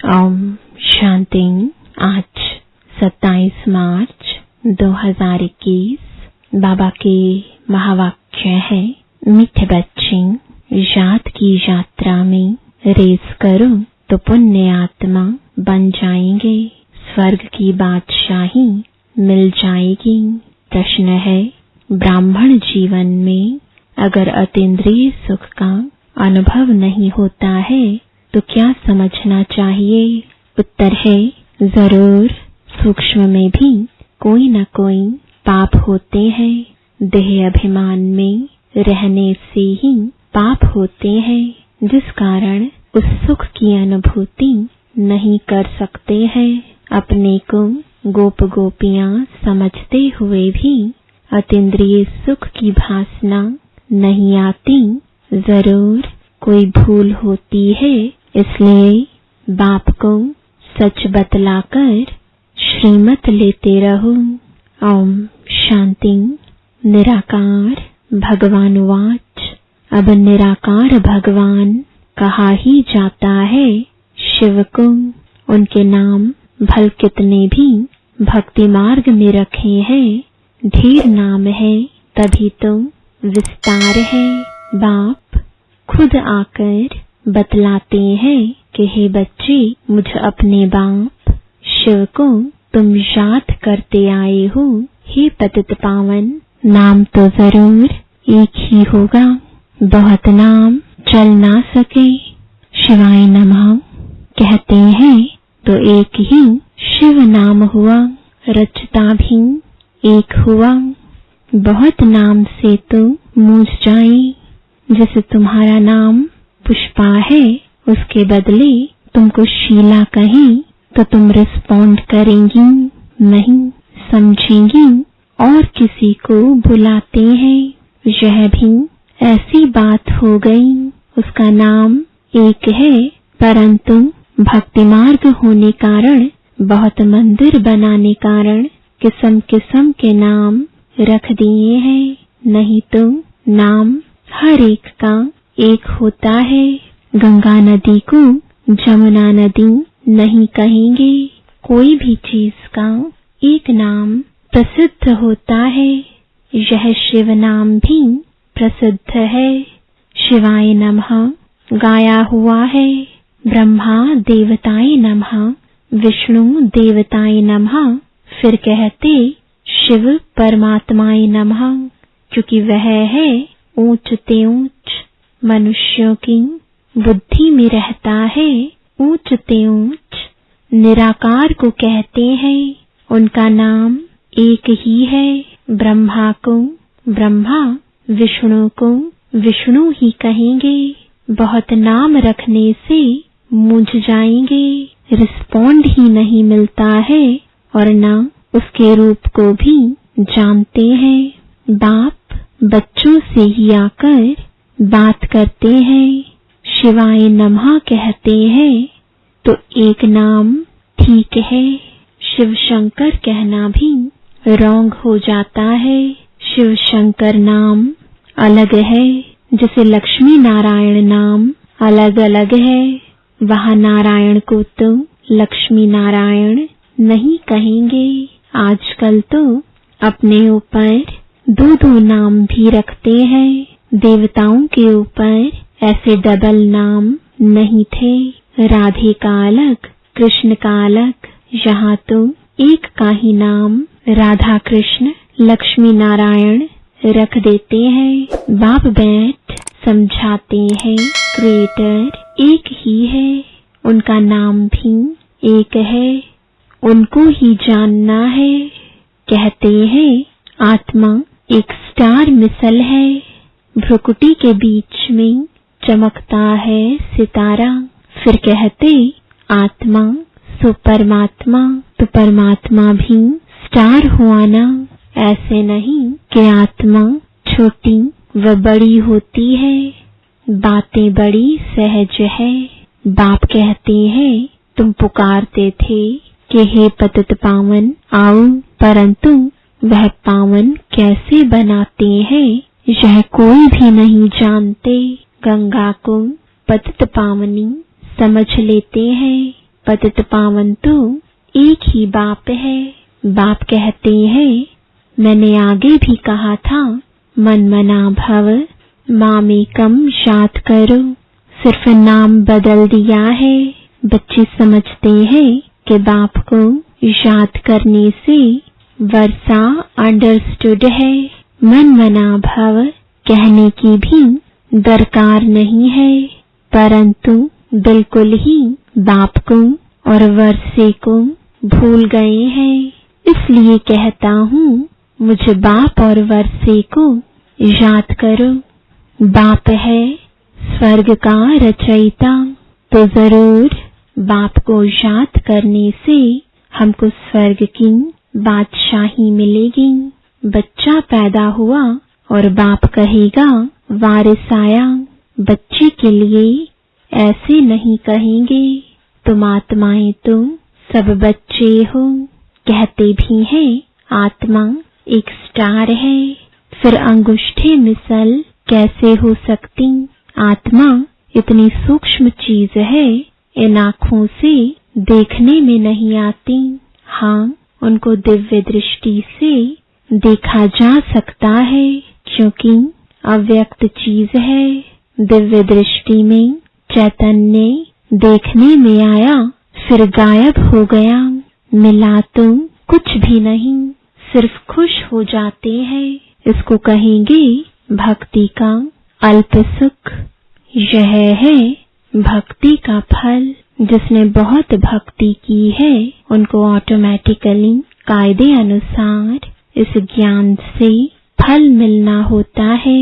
ओम शांति। आज 27 मार्च 2021 बाबा के महावाक्य है, मीठे बच्चे याद की यात्रा में रेस करो तो पुण्य आत्मा बन जाएंगे, स्वर्ग की बादशाही मिल जाएगी। प्रश्न है, ब्राह्मण जीवन में अगर अतीन्द्रिय सुख का अनुभव नहीं होता है तो क्या समझना चाहिए? उत्तर है, जरूर सूक्ष्म में भी कोई न कोई पाप होते हैं। देह अभिमान में रहने से ही पाप होते हैं, जिस कारण उस सुख की अनुभूति नहीं कर सकते हैं। अपने को गोप गोपियां समझते हुए भी अतीन्द्रिय सुख की भासना नहीं आती। जरूर कोई भूल होती है, इसलिए बाप को सच बतलाकर श्रीमत लेते रहो। ओम शांति। निराकार भगवान वाच। अब निराकार भगवान कहा ही जाता है शिव को। उनके नाम भल कितने भी भक्ति मार्ग में रखे हैं, ढेर नाम है तभी तो विस्तार है। बाप खुद आकर बतलाते हैं कि हे बच्चे, मुझ अपने बाप शिव को तुम याद करते आए हो। हे पतित पावन, नाम तो जरूर एक ही होगा, बहुत नाम चल ना सके। शिवाय नमः कहते हैं तो एक ही शिव नाम हुआ, रचता भी एक हुआ। बहुत नाम से तो मूझ जाए, जैसे तुम्हारा नाम पुष्पा है, उसके बदले तुमको शीला कहें तो तुम रिस्पॉन्ड करेंगी नहीं, समझेंगी और किसी को बुलाते हैं। यह भी ऐसी बात हो गई, उसका नाम एक है, परंतु भक्ति मार्ग होने कारण, बहुत मंदिर बनाने कारण किस्म किस्म के नाम रख दिए हैं। नहीं तो नाम हर एक का एक होता है। गंगा नदी को जमुना नदी नहीं कहेंगे। कोई भी चीज का एक नाम प्रसिद्ध होता है, यह शिव नाम भी प्रसिद्ध है। शिवाय नमः गाया हुआ है, ब्रह्मा देवताय नमः, विष्णु देवताय नमः, फिर कहते शिव परमात्माय नमः, क्योंकि वह है ऊंच ते ऊंच। मनुष्यों की बुद्धि में रहता है ऊंच ते ऊंच। निराकार को कहते हैं, उनका नाम एक ही है। ब्रह्मा को ब्रह्मा, विष्णु को विष्णु ही कहेंगे। बहुत नाम रखने से मूझ जाएंगे, रिस्पॉन्ड ही नहीं मिलता है और न उसके रूप को भी जानते हैं। बाप बच्चों से ही आकर बात करते हैं, शिवाय नमः कहते हैं तो एक नाम ठीक है। शिव शंकर कहना भी रॉन्ग हो जाता है। शिव शंकर नाम अलग है, जैसे लक्ष्मी नारायण नाम अलग अलग है। वहाँ नारायण को तो लक्ष्मी नारायण नहीं कहेंगे। आजकल तो अपने ऊपर दो नाम भी रखते हैं। देवताओं के ऊपर ऐसे डबल नाम नहीं थे। राधे का अलग, कृष्ण का अलग, यहाँ तो एक का ही नाम राधा कृष्ण लक्ष्मी नारायण रख देते हैं। बाप बैठ समझाते हैं, क्रिएटर एक ही है, उनका नाम भी एक है, उनको ही जानना है। कहते हैं आत्मा एक स्टार मिसल है, भ्रुकुटी के बीच में चमकता है सितारा। फिर कहते आत्मा सो परमात्मा, तो परमात्मा भी स्टार हुआ ना। ऐसे नहीं कि आत्मा छोटी व बड़ी होती है, बातें बड़ी सहज है। बाप कहते हैं तुम पुकारते थे कि हे पतित पावन आओ, परंतु वह पावन कैसे बनाते हैं यह कोई भी नहीं जानते। गंगा को पतित पावनी समझ लेते हैं, पतित पावन तो एक ही बाप है। बाप कहते हैं, मैंने आगे भी कहा था, मन मना भव मामेकम याद करो। सिर्फ नाम बदल दिया है। बच्चे समझते हैं कि बाप को याद करने से वर्षा अंडरस्टूड है। मन मना भव कहने की भी दरकार नहीं है, परंतु बिल्कुल ही बाप को और वर्षे को भूल गए हैं। इसलिए कहता हूँ, मुझे बाप और वर्षे को याद करो। बाप है स्वर्ग का रचयिता, तो जरूर बाप को याद करने से हमको स्वर्ग की बादशाही मिलेगी। बच्चा पैदा हुआ और बाप कहेगा वारिस आया। बच्चे के लिए ऐसे नहीं कहेंगे, तुम आत्माएं तो सब बच्चे हो। कहते भी हैं आत्मा एक स्टार है, फिर अंगूठे मिसल कैसे हो सकती। आत्मा इतनी सूक्ष्म चीज है, इन आँखों से देखने में नहीं आती। हाँ, उनको दिव्य दृष्टि से देखा जा सकता है, क्योंकि अव्यक्त चीज है। दिव्य दृष्टि में चैतन्य देखने में आया, फिर गायब हो गया। मिला तो कुछ भी नहीं, सिर्फ खुश हो जाते हैं। इसको कहेंगे भक्ति का अल्प सुख। यह है भक्ति का फल। जिसने बहुत भक्ति की है, उनको ऑटोमेटिकली कायदे अनुसार इस ज्ञान से फल मिलना होता है।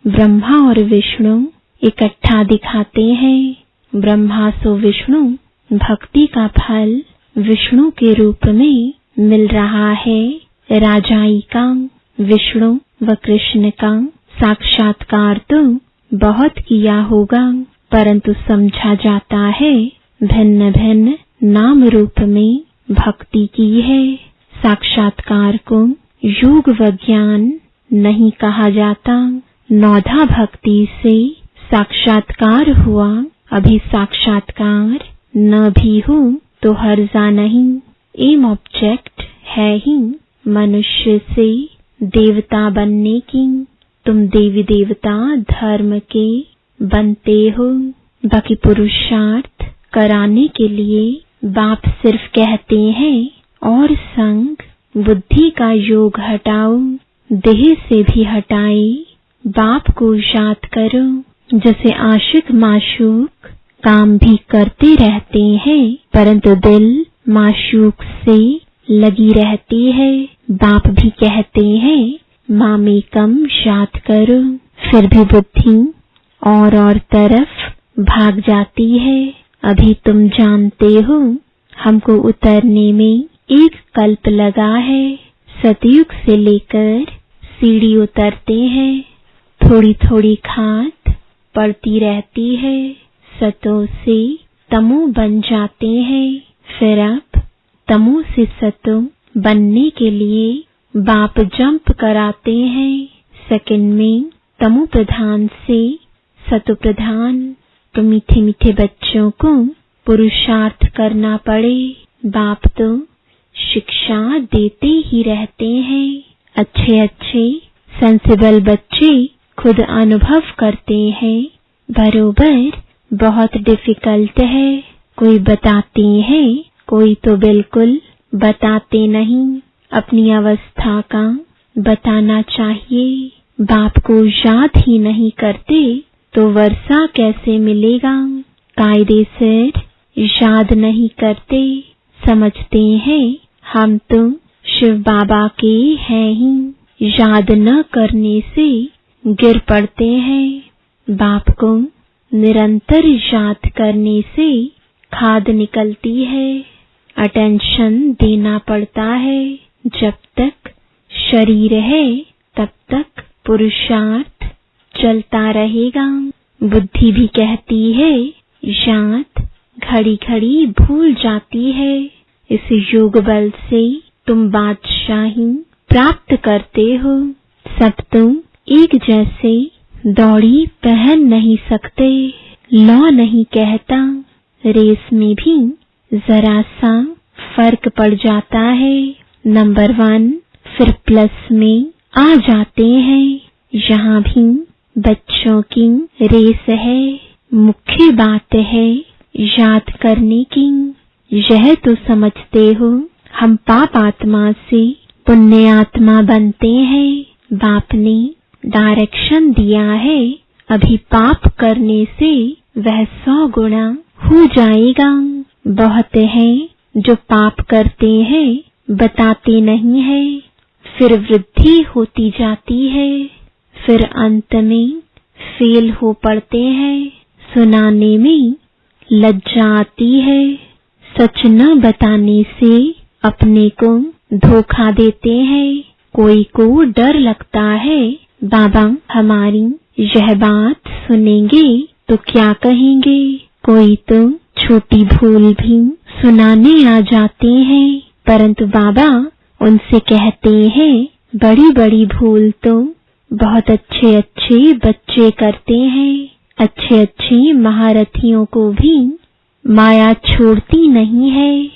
ब्रह्मा और विष्णु इकट्ठा दिखाते हैं। ब्रह्मा सो विष्णु, भक्ति का फल विष्णु के रूप में मिल रहा है। राजाई का विष्णु व कृष्ण का साक्षात्कार तो बहुत किया होगा, परंतु समझा जाता है भिन्न भिन्न नाम रूप में भक्ति की है। साक्षात्कार को योग व ज्ञान नहीं कहा जाता। नौधा भक्ति से साक्षात्कार हुआ, अभी साक्षात्कार न भी हो तो हर्जा नहीं। एम ऑब्जेक्ट है ही मनुष्य से देवता बनने की। तुम देवी देवता धर्म के बनते हो। बाकी पुरुषार्थ कराने के लिए बाप सिर्फ कहते हैं और संग बुद्धि का योग हटाओ, देह से भी हटाए, बाप को याद करो। जैसे आशिक माशूक काम भी करते रहते हैं, परंतु दिल माशूक से लगी रहती है। बाप भी कहते हैं मामेकम याद करो, फिर भी बुद्धि और तरफ भाग जाती है। अभी तुम जानते हो, हमको उतरने में एक कल्प लगा है। सतयुग से लेकर सीढ़ी उतरते हैं, थोड़ी थोड़ी खाद पड़ती रहती है। सतो से तमो बन जाते हैं। फिर अब तमो से सतो बनने के लिए बाप जंप कराते हैं। सेकंड में तमो प्रधान से सतो प्रधान। तो मीठे मीठे बच्चों को पुरुषार्थ करना पड़े। बाप तो शिक्षा देते ही रहते हैं। अच्छे अच्छे सेंसिबल बच्चे खुद अनुभव करते हैं, बरोबर बहुत डिफिकल्ट है। कोई बताते हैं, कोई तो बिल्कुल बताते नहीं। अपनी अवस्था का बताना चाहिए। बाप को याद ही नहीं करते तो वर्षा कैसे मिलेगा। कायदे से याद नहीं करते, समझते हैं हम तो शिव बाबा के हैं ही। याद न करने से गिर पड़ते हैं। बाप को निरंतर याद करने से खाद निकलती है। अटेंशन देना पड़ता है। जब तक शरीर है तब तक पुरुषार्थ चलता रहेगा। बुद्धि भी कहती है याद घड़ी घड़ी भूल जाती है। इस योग बल से तुम बादशाही प्राप्त करते हो। सब तुम एक जैसे दौड़ी पहन नहीं सकते। लॉ नहीं कहता रेस में भी जरा सा फर्क पड़ जाता है। नंबर 1 फिर प्लस में आ जाते हैं। यहाँ भी बच्चों की रेस है। मुख्य बात है याद करने की। यह तो समझते हो हम पाप आत्मा से पुण्य आत्मा बनते हैं। बाप ने डायरेक्शन दिया है, अभी पाप करने से वह 100 गुना हो जाएगा। बहुत है जो पाप करते हैं बताते नहीं है, फिर वृद्धि होती जाती है, फिर अंत में फेल हो पड़ते हैं। सुनाने में लज्जा आती है। सच न बताने से अपने को धोखा देते हैं। कोई को डर लगता है बाबा हमारी यह बात सुनेंगे तो क्या कहेंगे। कोई तो छोटी भूल भी सुनाने आ जाते हैं, परंतु बाबा उनसे कहते हैं बड़ी बड़ी भूल तो बहुत अच्छे अच्छे बच्चे करते हैं। अच्छे अच्छे महारथियों को भी माया छोड़ती नहीं है।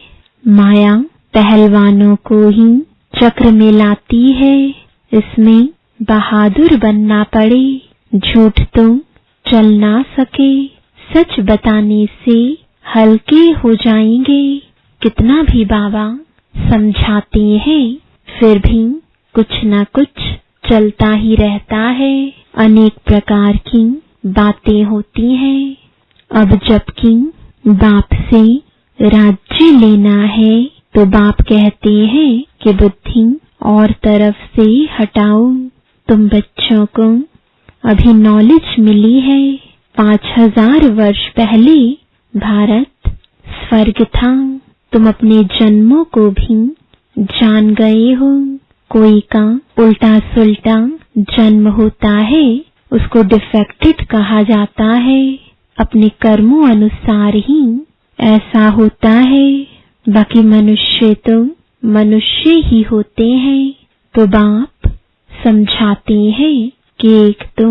माया पहलवानों को ही चक्र में लाती है। इसमें बहादुर बनना पड़े, झूठ तो चल ना सके। सच बताने से हल्के हो जाएंगे। कितना भी बाबा समझाते हैं फिर भी कुछ न कुछ चलता ही रहता है। अनेक प्रकार की बातें होती हैं। अब जबकि बाप से राज्य लेना है तो बाप कहते हैं कि बुद्धि और तरफ से हटाओ। तुम बच्चों को अभी नॉलेज मिली है। 5000 वर्ष पहले भारत स्वर्ग था। तुम अपने जन्मों को भी जान गए हो। कोई का उल्टा सुल्टा जन्म होता है, उसको डिफेक्टेड कहा जाता है। अपने कर्मों अनुसार ही ऐसा होता है। बाकी मनुष्य तो मनुष्य ही होते हैं। तो बाप समझाते हैं कि एक तो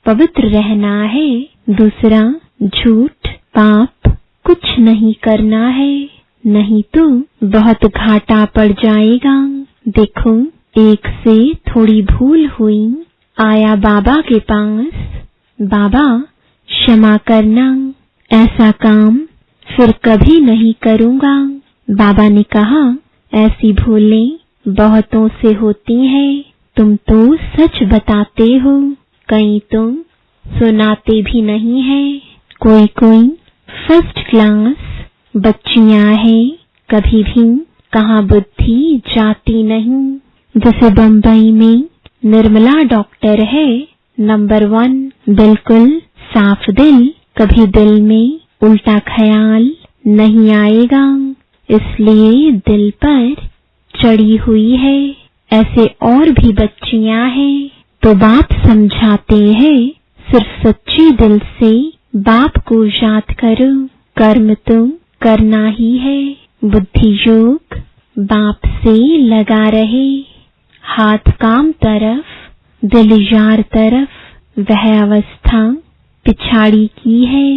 पवित्र रहना है, दूसरा झूठ पाप कुछ नहीं करना है, नहीं तो बहुत घाटा पड़ जाएगा। देखो एक से थोड़ी भूल हुई, आया बाबा के पास, बाबा क्षमा करना, ऐसा काम फिर कभी नहीं करूंगा। बाबा ने कहा ऐसी भूलें बहुतों से होती हैं। तुम तो सच बताते हो, कहीं तो सुनाते भी नहीं है। कोई कोई फर्स्ट क्लास बच्चियां हैं, कभी भी कहाँ बुद्धि जाती नहीं। जैसे बंबई में निर्मला डॉक्टर है, नंबर 1 बिल्कुल साफ दिल, कभी दिल में उल्टा ख्याल नहीं आएगा, इसलिए दिल पर चढ़ी हुई है। ऐसे और भी बच्चियां हैं। तो बाप समझाते हैं सिर्फ सच्चे दिल से बाप को याद करो। कर्म तो करना ही है। बुद्धि योग बाप से लगा रहे। हाथ काम तरफ, दिल यार तरफ, वह अवस्था पिछाड़ी की है,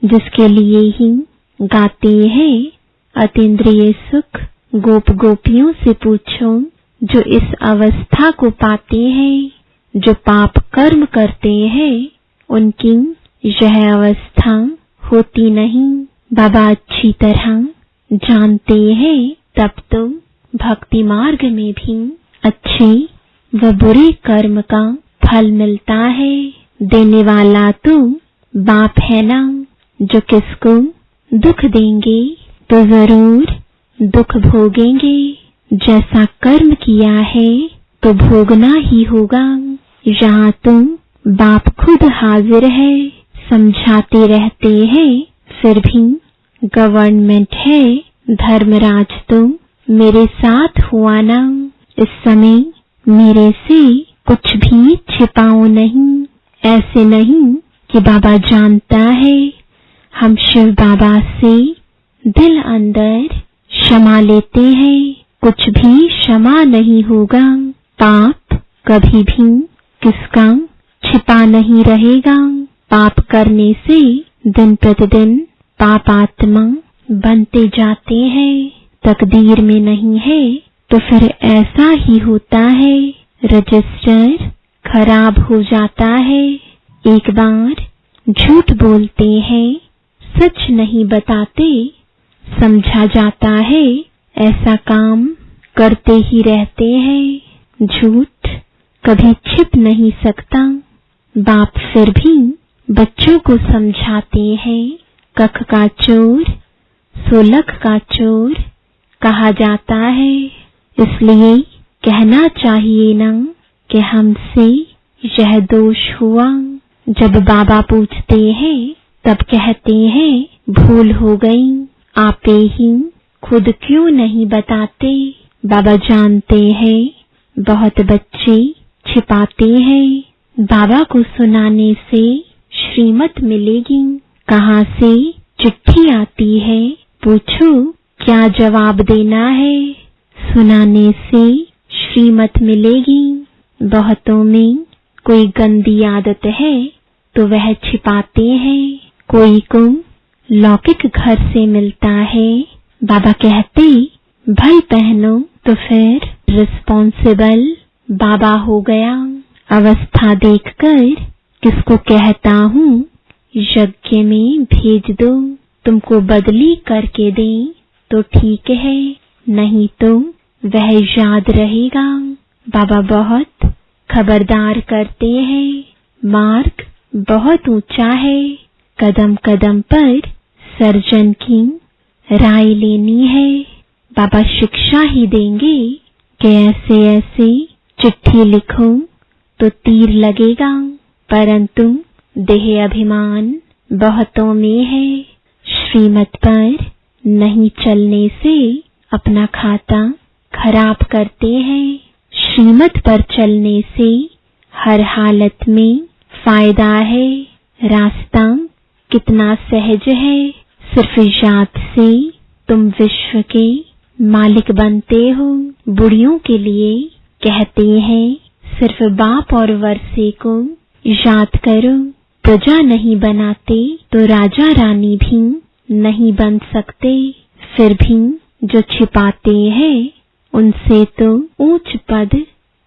जिसके लिए ही गाते हैं अतीन्द्रिय सुख। गोप गोपियों से पूछो जो इस अवस्था को पाते हैं। जो पाप कर्म करते हैं उनकी यह अवस्था होती नहीं। बाबा अच्छी तरह जानते हैं। तब तो भक्ति मार्ग में भी अच्छे व बुरे कर्म का फल मिलता है। देने वाला तो बाप है ना, जो किसको दुख देंगे तो जरूर दुख भोगेंगे। जैसा कर्म किया है तो भोगना ही होगा। यहाँ तुम बाप खुद हाजिर है, समझाते रहते हैं। फिर भी गवर्नमेंट है, धर्मराज तो मेरे साथ हुआ ना। इस समय मेरे से कुछ भी छिपाओ नहीं। ऐसे नहीं कि बाबा जानता है। हम शिव बाबा से दिल अंदर क्षमा लेते हैं, कुछ भी क्षमा नहीं होगा। पाप कभी भी किसका छिपा नहीं रहेगा। पाप करने से दिन प्रतिदिन पाप आत्मा बनते जाते हैं, तकदीर में नहीं है तो फिर ऐसा ही होता है। रजिस्टर खराब हो जाता है। एक बार झूठ बोलते हैं, सच नहीं बताते, समझा जाता है ऐसा काम करते ही रहते हैं। झूठ कभी छिप नहीं सकता। बाप फिर भी बच्चों को समझाते हैं, कख का चोर सो लख का चोर कहा जाता है। इसलिए कहना चाहिए ना कि हमसे यह दोष हुआ। जब बाबा पूछते हैं तब कहते हैं भूल हो गई, आपे ही खुद क्यों नहीं बताते। बाबा जानते हैं बहुत बच्चे छिपाते हैं। बाबा को सुनाने से श्रीमत मिलेगी। कहाँ से चिट्ठी आती है, पूछो क्या जवाब देना है। सुनाने से श्रीमत मिलेगी। बहुतों में कोई गंदी आदत है तो वह छिपाते हैं। कोई को लौकिक घर से मिलता है, बाबा कहते भल पहनो तो फिर रिस्पॉन्सिबल बाबा हो गया। अवस्था देखकर किसको कहता हूँ यज्ञ में भेज दो, तुमको बदली करके दें तो ठीक है, नहीं तो वह याद रहेगा। बाबा बहुत खबरदार करते हैं। मार्ग बहुत ऊंचा है, कदम कदम पर सर्जन की राय लेनी है। बाबा शिक्षा ही देंगे कि ऐसे ऐसे चिट्ठी लिखो तो तीर लगेगा, परंतु देह अभिमान बहुतों में है। श्रीमत पर नहीं चलने से अपना खाता खराब करते हैं। श्रीमत पर चलने से हर हालत में फायदा है। रास्ता कितना सहज है। सिर्फ याद से तुम विश्व के मालिक बनते हो। बुढ़ियों के लिए कहते हैं सिर्फ बाप और वर्षे को याद करो। प्रजा नहीं बनाते तो राजा रानी भी नहीं बन सकते। फिर भी जो छिपाते हैं उनसे तो ऊंच पद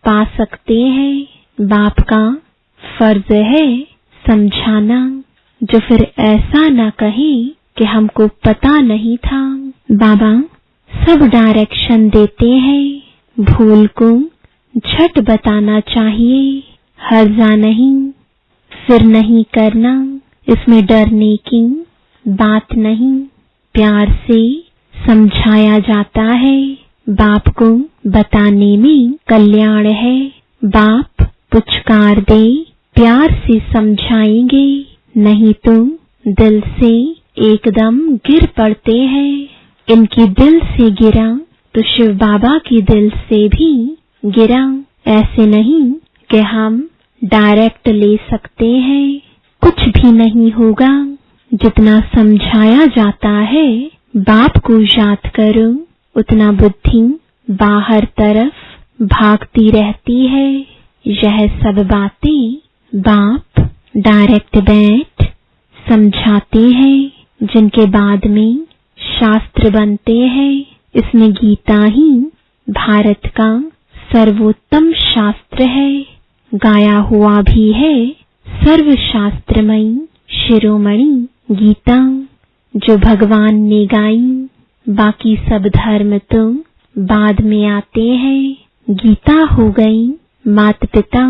पा सकते हैं। बाप का फर्ज है समझाना, जो फिर ऐसा ना कहे कि हमको पता नहीं था। बाबा सब डायरेक्शन देते हैं। भूल को झट बताना चाहिए, हर्जा नहीं। फिर नहीं करना, इसमें डरने की बात नहीं। प्यार से समझाया जाता है। बाप को बताने में कल्याण है। बाप पुचकार दे, प्यार से समझाएंगे, नहीं तो दिल से एकदम गिर पड़ते हैं। इनकी दिल से गिरा तो शिव बाबा की दिल से भी गिरा। ऐसे नहीं कि हम डायरेक्ट ले सकते हैं। कुछ भी नहीं होगा। जितना समझाया जाता है बाप को याद करो, उतना बुद्धि बाहर तरफ भागती रहती है। यह सब बातें बाप डायरेक्ट बैठ समझाते हैं, जिनके बाद में शास्त्र बनते हैं। इसमें गीता ही भारत का सर्वोत्तम शास्त्र है। गाया हुआ भी है सर्वशास्त्रमयी शिरोमणि गीता, जो भगवान ने गाई। बाकी सब धर्म तो बाद में आते हैं। गीता हो गई माता पिता,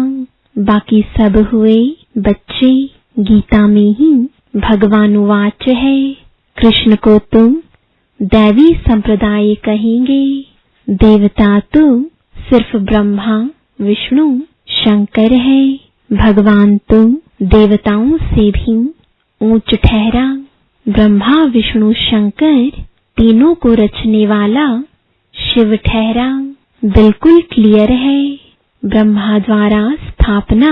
बाकी सब हुए बच्चे। गीता में ही भगवान वाच है। कृष्ण को तुम दैवी संप्रदाय कहेंगे। देवता तो सिर्फ ब्रह्मा विष्णु शंकर है। भगवान तो देवताओं से भी ऊंच ठहरा। ब्रह्मा विष्णु शंकर तीनों को रचने वाला शिव ठहरा। बिल्कुल क्लियर है। ब्रह्मा द्वारा स्थापना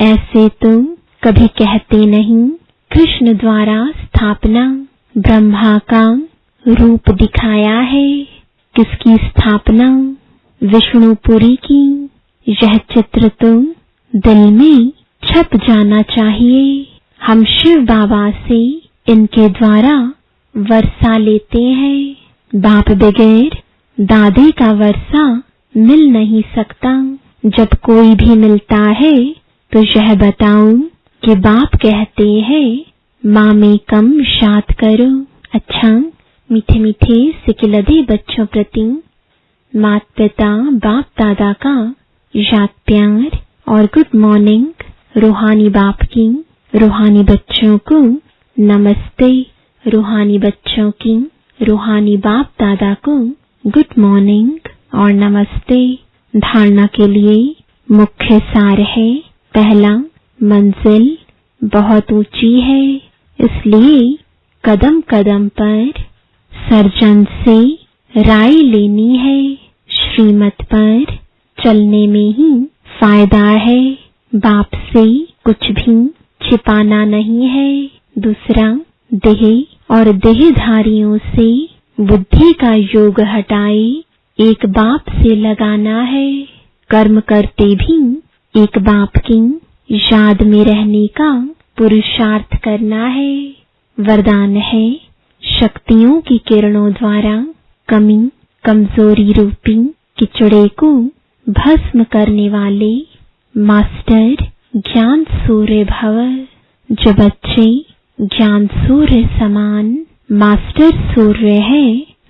ऐसे तो कभी कहते नहीं। कृष्ण द्वारा स्थापना, ब्रह्मा का रूप दिखाया है। किसकी स्थापना? विष्णुपुरी की। यह चित्र तो दिल में छप जाना चाहिए। हम शिव बाबा से इनके द्वारा वर्षा लेते हैं। बाप बगैर दादे का वर्षा मिल नहीं सकता। जब कोई भी मिलता है तो यह बताऊं कि बाप कहते हैं माँ में कम शाद करो। अच्छा, मीठे मीठे सिकिलधे बच्चों प्रति माता पिता बाप दादा का याद प्यार और गुड मॉर्निंग। रूहानी बाप की रूहानी बच्चों को नमस्ते। रूहानी बच्चों की रूहानी बाप दादा को गुड मॉर्निंग और नमस्ते। धारणा के लिए मुख्य सार है। पहला, मंजिल बहुत ऊंची है, इसलिए कदम कदम पर सर्जन से राय लेनी है। श्रीमत पर चलने में ही फायदा है, बाप से कुछ भी छिपाना नहीं है। दूसरा, देह और देहधारियों से बुद्धि का योग हटाए एक बाप से लगाना है। कर्म करते भी एक बाप की याद में रहने का पुरुषार्थ करना है। वरदान है, शक्तियों की किरणों द्वारा कमी कमजोरी रूपी किचड़े को भस्म करने वाले मास्टर ज्ञान सूर्य भव। जो बच्चे ज्ञान सूर्य समान मास्टर सूर्य है,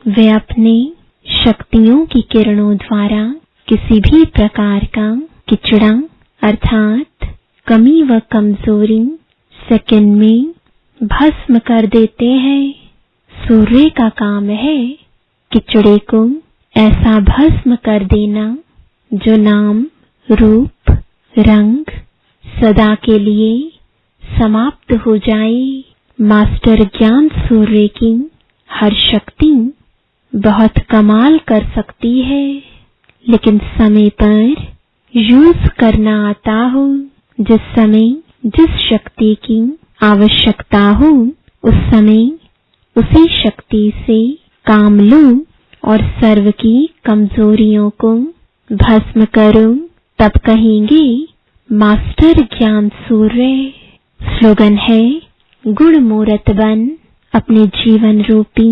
वे अपने शक्तियों की किरणों द्वारा किसी भी प्रकार का किचड़ा अर्थात कमी व कमजोरी सेकंड में भस्म कर देते हैं। सूर्य का काम है किचड़े को ऐसा भस्म कर देना जो नाम रूप रंग सदा के लिए समाप्त हो जाए। मास्टर ज्ञान सूर्य की हर शक्ति बहुत कमाल कर सकती है, लेकिन समय पर यूज करना आता हो। जिस समय जिस शक्ति की आवश्यकता हो उस समय उसी शक्ति से काम लो और सर्व की कमजोरियों को भस्म करो, तब कहेंगे मास्टर ज्ञान सूर्य। स्लोगन है, गुण मूरत बन अपने जीवन रूपी